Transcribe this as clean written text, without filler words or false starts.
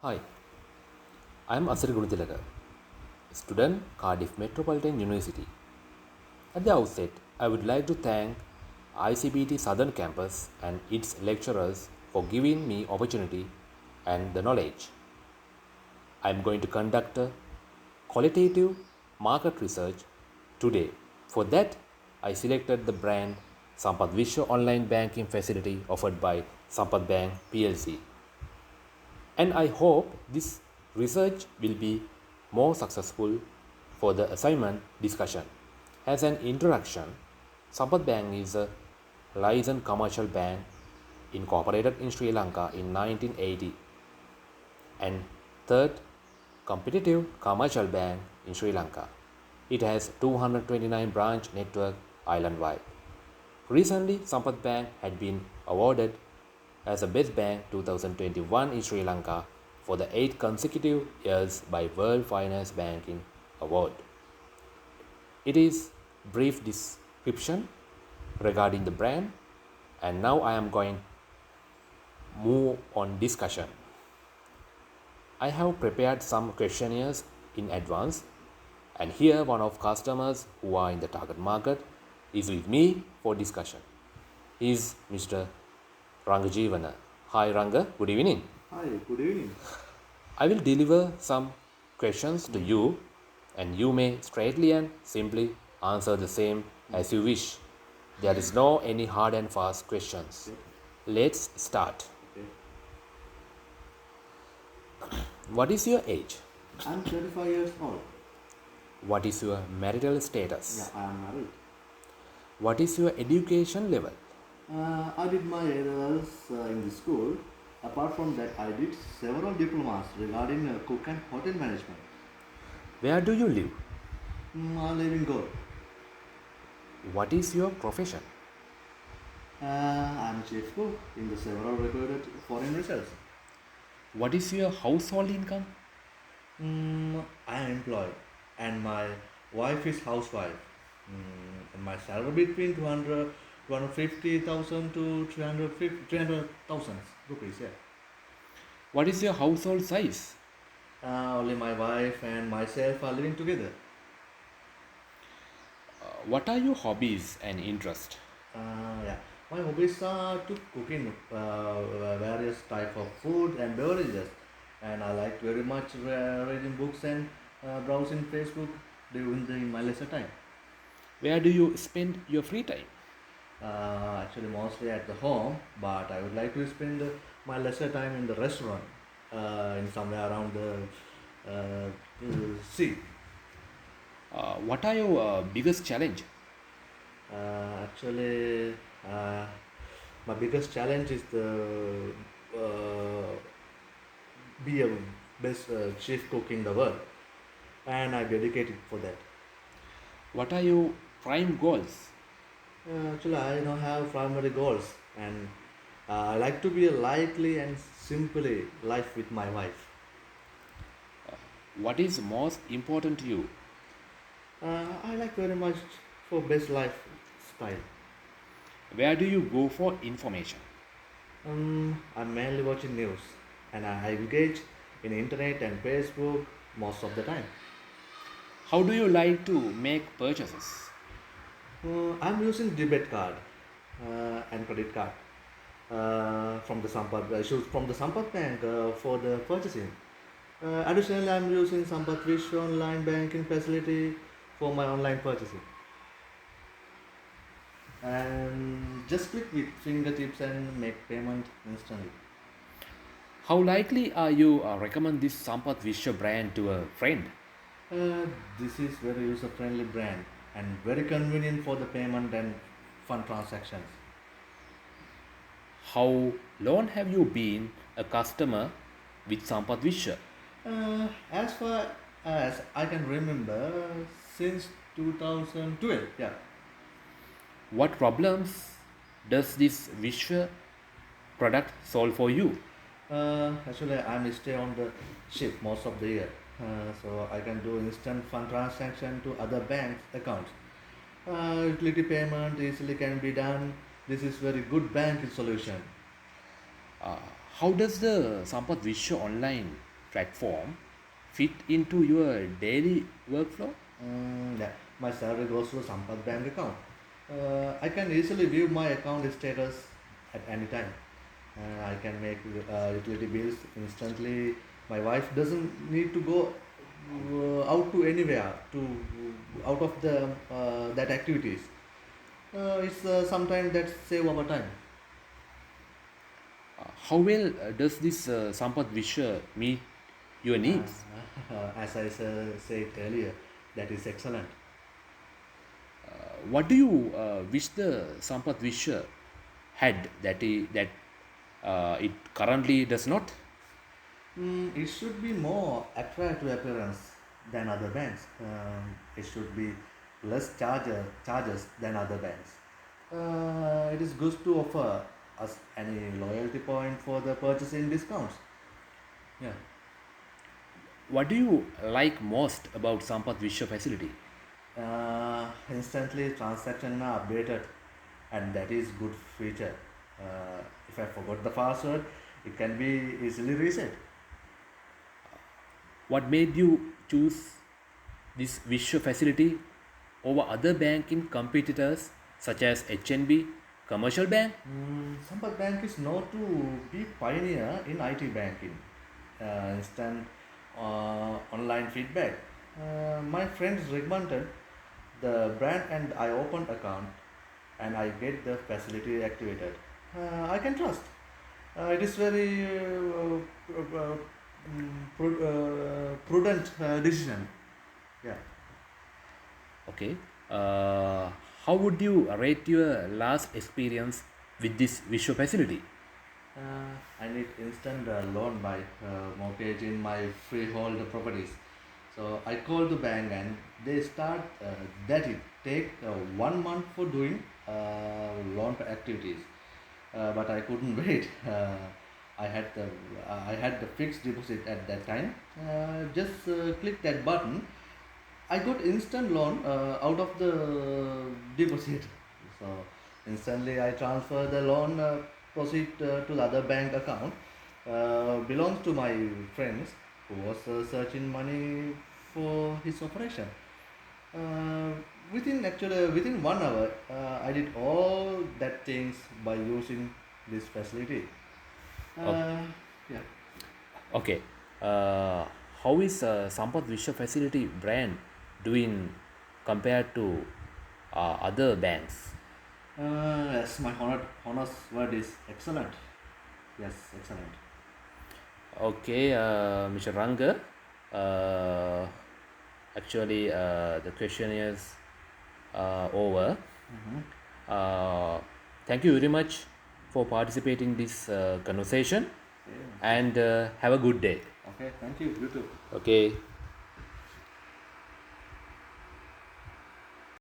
Hi, I am Asri Gunutilaga, student Cardiff Metropolitan University. At the outset, I would like to thank ICBT Southern Campus and its lecturers for giving me opportunity and the knowledge. I am going to conduct a qualitative market research today. For that, I selected the brand Sampath Vishwa online banking facility offered by Sampath Bank PLC. And I hope this research will be more successful for the assignment discussion. As an introduction, Sampath Bank is a licensed commercial bank incorporated in Sri Lanka in 1980 and third competitive commercial bank in Sri Lanka. It has 229 branch network island-wide. Recently, Sampath Bank had been awarded as a Best Bank 2021 in Sri Lanka for the 8th consecutive years by World Finance Banking Award. It is brief description regarding the brand, and now I am going move on discussion. I have prepared some questionnaires in advance, and here one of customers who are in the target market is with me for discussion. He is Mr. Rangajivana. Hi Ranga, good evening. Hi, good evening. I will deliver some questions to you and you may straightly and simply answer the same as you wish. There is no any hard and fast questions. Okay, Let's start. okay. What is your age? I'm 35 years old. What is your marital Yeah, status? I am married. What is your education level? I did my A-levels in the school. Apart from that, I did several diplomas regarding cook and hotel management. Where do you live? I live in Goa. What is your profession? I'm a chief cook in the several recorded foreign results. What is your household income? I am employed and my wife is housewife. And my salary between 250,000 to 300,000 rupees. Yeah. What is your household size? Only my wife and myself are living together. What are your hobbies and interests? Yeah. My hobbies are to cooking various type of food and beverages, and I like very much reading books and browsing Facebook during in my leisure time. Where do you spend your free time? Actually, mostly at the home, but I would like to spend my leisure time in the restaurant, in somewhere around the sea. What are your biggest challenge? Actually, my biggest challenge is the be a best chef cook in the world, and I dedicated for that. What are your prime goals? Actually, I don't have primary goals, and I like to be a lightly and simply life with my wife. What is most important to you? I like very much for best lifestyle. Where do you go for information? I'm mainly watching news, and I engage in internet and Facebook most of the time. How do you like to make purchases? I'm using debit card and credit card from the Sampath issues from the Sampath Bank for the purchasing. Additionally, I'm using Sampath Vishwa online banking facility for my online purchasing. And just click with fingertips and make payment instantly. How likely are you recommend this Sampath Vishwa brand to a friend? Uh, this is very user-friendly brand and very convenient for the payment and fund transactions. How long have you been a customer with Sampath Vishwa? As far as I can remember, since 2012, yeah. What problems does this Vishwa product solve for you? Actually, I'm stay on the ship most of the year, so I can do instant fund transaction to other banks accounts. Utility payment easily can be done. This is very good banking solution. Uh, how does the Sampath Vishwa online platform fit into your daily workflow? Yeah, my salary goes to Sampath bank account. I can easily view my account status at any time. I can make utility bills instantly. My wife doesn't need to go out to anywhere to out of the that activities. It's sometimes that save our time. How well does this Sampath Vishwa meet your needs? As I said earlier, that is excellent. What do you wish the Sampath Vishwa had that it currently does not? It should be more attractive appearance than other banks. It should be less charges than other banks. It is good to offer us any loyalty point for the purchasing discounts. Yeah. What do you like most about Sampath Vishwa facility? Instantly transaction are updated, and that is good feature. If I forgot the password, it can be easily reset. What made you choose this Vishwa facility over other banking competitors such as HNB, Commercial Bank? Sampath Bank is known to be pioneer in IT banking. Instant online feedback. My friends recommended the brand and I opened account and I get the facility activated. I can trust. It is very prudent decision. Yeah. Okay. How would you rate your last experience with this Vishwa facility? I need instant loan by mortgage in my freehold properties. So I called the bank and they start that it take 1 month for doing loan activities. But I couldn't wait. I had the fixed deposit at that time. Just click that button. I got instant loan out of the deposit. So instantly I transfer the loan proceed to the other bank account. Belongs to my friends who was searching money for his operation. Uh, within 1 hour, I did all that things by using this facility. O- Uh, yeah. Okay. Uh, how is Sampath Vishwa facility brand doing compared to other banks? Yes, my honest word is excellent. Yes, excellent. Okay, Mr. Ranga. Uh, actually, the question is over. Uh, thank you very much for participating this conversation, Okay, and have a good day. okay, thank you. You too. Okay.